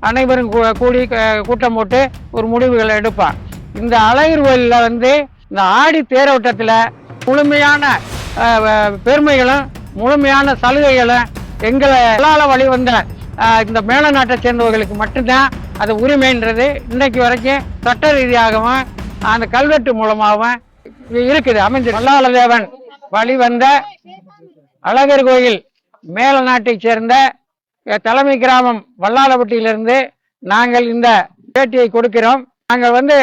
அனைவரும் கூடி கூட்டம் போட்டு ஒரு முடிவுகளை எடுப்பான். இந்த அழகர் கோயிலில் வந்து இந்த ஆடி தேரோட்டத்தில் முழுமையான பெருமைகளும் முழுமையான சலுகைகளும் எங்களால் வழிவந்த இந்த மேல நாட்டை சேர்ந்தவர்களுக்கு மட்டும்தான் அது உரிமைன்றது இன்னைக்கு வரைக்கும் சட்ட ரீதியாகவும் அந்த கல்வெட்டு மூலமாகவும் இருக்குது அமைஞ்சு. வல்லாளதேவன் வழிவந்த அழகர் கோயில் மேல நாட்டை சேர்ந்த தலைமை கிராமம் வல்லாளப்பட்டியிலிருந்து நாங்கள் இந்த பேட்டியை கொடுக்கிறோம். நாங்கள் வந்து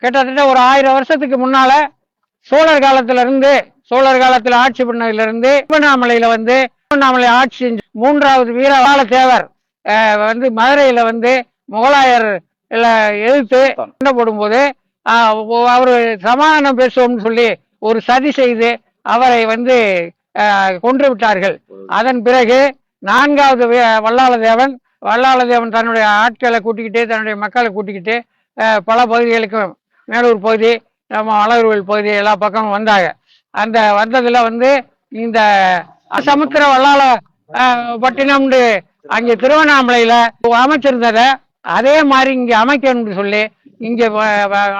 கிட்டத்தட்ட ஒரு 1000 வருஷத்துக்கு முன்னால சோழர் காலத்தில் ஆட்சி பண்ணதிலிருந்து திருவண்ணாமலையில வந்து திருவண்ணாமலை ஆட்சி செஞ்சு 3வது வீரவாள தேவர் வந்து மதுரையில வந்து முகலாயர் எதிர்த்து சண்டை போடும்போது அவரு சமாதானம் பேசுவோம்னு சொல்லி ஒரு சதி செய்து அவரை வந்து கொன்று விட்டார்கள். அதன் பிறகு 4வது வல்லாளதேவன் தன்னுடைய ஆட்களை கூட்டிக்கிட்டு தன்னுடைய மக்களை கூட்டிக்கிட்டு பல பகுதிகளுக்கும் மேலூர் பகுதி நம்ம அழகர்கோயில் பகுதி எல்லா பக்கமும் வந்தாங்க. அந்த வந்ததுல வந்து இந்த சமுத்திர வல்லாள பட்டினம்னு அங்கே திருவண்ணாமலையில அமைச்சிருந்தத அதே மாதிரி இங்க அமைக்கணும்னு சொல்லி இங்க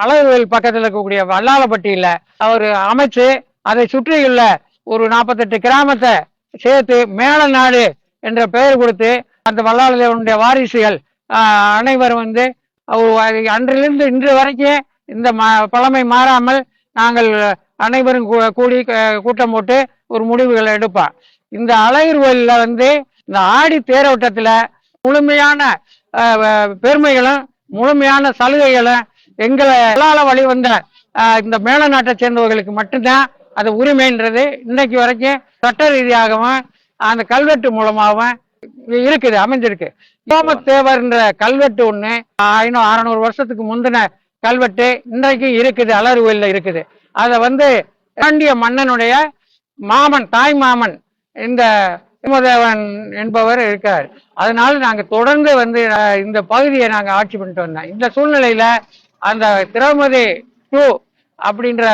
அழகர்கோயில் பக்கத்துல இருக்கக்கூடிய வல்லாளப்பட்டியில அவர் அமைச்சு அதை சுற்றியுள்ள ஒரு 48 கிராமத்தை சேர்த்து மேல நாடு என்ற பெயர் கொடுத்து அந்த வல்லாளதேவனுடைய வாரிசுகள் அனைவரும் வந்து அன்றிலிருந்து இன்று வரைக்கும் இந்த பழமை மாறாமல் நாங்கள் அனைவரும் கூடி கூட்டம் போட்டு ஒரு முடிவுகளை எடுப்பான். இந்த அழகர் கோயில்ல வந்து இந்த ஆடி தேரோட்டத்துல முழுமையான பெருமைகளும் முழுமையான சலுகைகளும் எங்களால் வழிவந்த இந்த மேல நாட்டை சேர்ந்தவர்களுக்கு மட்டும்தான் அது உரிமைன்றது இன்னைக்கு வரைக்கும் சட்ட ரீதியாகவும் அந்த கல்வெட்டு மூலமாகவும் இருக்குது அமைஞ்சிருக்கு. சோமத்தேவர்ன்ற கல்வெட்டு ஒண்ணு 600 வருஷத்துக்கு முந்தின கல்வெட்டு இன்றைக்கு இருக்குது, அழகர் கோயில்ல இருக்குது. அதை வந்து பாண்டிய மன்னனுடைய தாய் மாமன் இந்த சோமதேவன் என்பவர் இருக்கார். அதனால நாங்க தொடர்ந்து வந்து இந்த பகுதியை நாங்க ஆட்சி பண்ணிட்டு வந்தோம். இந்த சூழ்நிலையில அந்த திரௌபதி 2 அப்படின்ற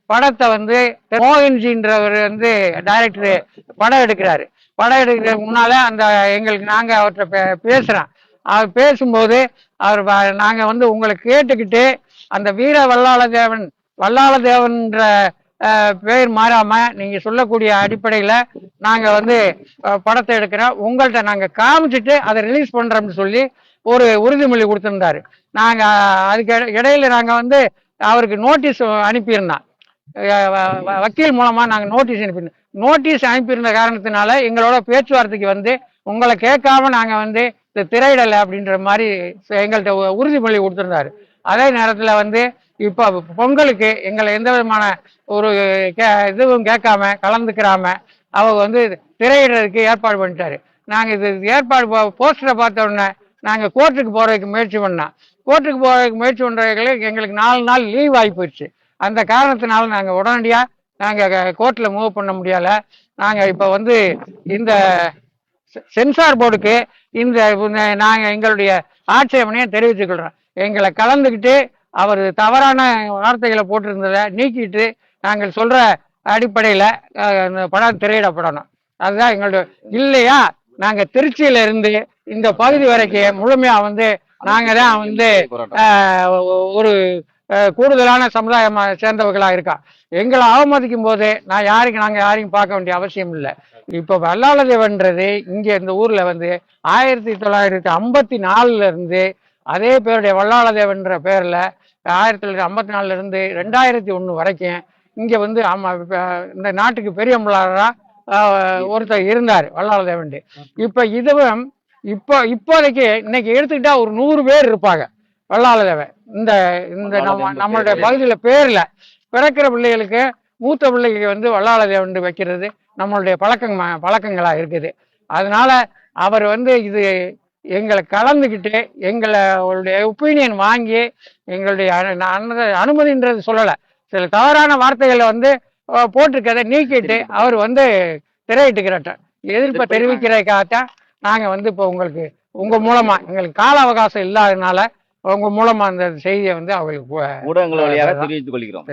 படத்தை வந்து மோகன்ஜின்றவர் வந்து டைரக்டர் படம் எடுக்கிறாரு. படம் எடுக்கிறதுக்கு முன்னால அந்த நாங்க அவர்கிட்ட பேசுறோம். அவர் பேசும்போது நாங்க வந்து உங்களை கேட்டுக்கிட்டு அந்த வீர வல்லாளதேவன்ற பெயர் மாறாம நீங்க சொல்லக்கூடிய அடிப்படையில நாங்க வந்து படத்தை எடுக்கிறோம், உங்கள்கிட்ட நாங்க காமிச்சிட்டு அதை ரிலீஸ் பண்றோம்னு சொல்லி ஒரு உறுதிமொழி கொடுத்திருந்தாரு. நாங்க அதுக்கு இடையில நாங்க வந்து அவருக்கு நோட்டீஸ் அனுப்பியிருந்தோம். வக்கீல் மூலமா நாங்க நோட்டீஸ் அனுப்பியிருந்த காரணத்தினால எங்களோட பேச்சுவார்த்தைக்கு வந்து உங்களை கேட்காம நாங்க வந்து இந்த திரையிடலை அப்படின்ற மாதிரி எங்கள்கிட்ட உறுதிமொழி கொடுத்திருந்தாரு. அதே நேரத்துல வந்து இப்ப பொங்கலுக்கு எங்களை எந்த விதமான ஒரு இதுவும் கேட்காம கலந்துக்கிறாம அவங்க வந்து திரையிடுறதுக்கு ஏற்பாடு பண்ணிட்டாரு. நாங்க இது ஏற்பாடு போஸ்டரை பார்த்த உடனே நாங்க கோர்ட்டுக்கு போறதுக்கு முயற்சி பண்ணோம். கோர்ட்டுக்கு போறதுக்கு முயற்சி பண்றதுக்கு எங்களுக்கு 4 நாள் லீவ் ஆகி போயிடுச்சு. அந்த காரணத்தினால நாங்க உடனடியா நாங்க கோர்ட்ல மூவ் பண்ண முடியல. நாங்க இப்ப வந்து இந்த சென்சார் போர்டுக்கு நாங்க எங்களுடைய ஆட்சேபனையை தெரிவித்துக்கொள்றோம். எங்களை கலந்துக்கிட்டு அவர் தவறான வார்த்தைகளை போட்டிருந்ததை நீக்கிட்டு நாங்கள் சொல்ற அடிப்படையில படம் திரையிடப்படணும். அதுதான் எங்களுடைய. இல்லையா நாங்க திருச்சியில இருந்து இந்த பகுதி வரைக்கும் முழுமையா வந்து நாங்க தான் வந்து ஒரு கூடுதலான சமுதாயமா சேர்ந்தவர்களா இருக்கா. எங்களை அவமதிக்கும் போது நாங்க யாரையும் பார்க்க வேண்டிய அவசியம் இல்லை. இப்ப வல்லாளதேவன்றது இங்க இந்த ஊர்ல வந்து 1954 இருந்து அதே பேருடைய வல்லாளதேவன்ற பேர்ல 1954 இருந்து 2001 வரைக்கும் இங்க வந்து இந்த நாட்டுக்கு பெரிய முள்ளாரா ஒருத்தர் இருந்தார் வல்லாளதேவன். இப்ப இதுவும் இப்போதைக்கு இன்னைக்கு எடுத்துக்கிட்டா ஒரு 100 பேர் இருப்பாங்க வல்லாளதேவன். இந்த நம்மளுடைய பகுதியில பேர்ல பிறக்கிற பிள்ளைகளுக்கு மூத்த பிள்ளைக்கு வந்து வல்லாளதேவன் வைக்கிறது நம்மளுடைய பழக்கங்களா இருக்குது. அதனால அவர் வந்து இது எங்களை கலந்துக்கிட்டு எங்களுடைய ஒப்பீனியன் வாங்கி எங்களுடைய அனுமதின்றது சொல்லலை, சில தவறான வார்த்தைகளை வந்து போட்டிருக்கதை நீக்கிட்டு அவர் வந்து திரையிட்டுக்கிறட்ட எதிர்ப்பை தெரிவிக்கிறதுக்காகத்தான் நாங்க வந்து இப்போ உங்க மூலமா எங்களுக்கு கால அவகாசம் இல்லாததுனால உங்க மூலமா அந்த செய்தியை வந்து அவங்களுக்கு ஊடகங்கள் வழியாக தெரிவித்துக் கொள்கிறோம்.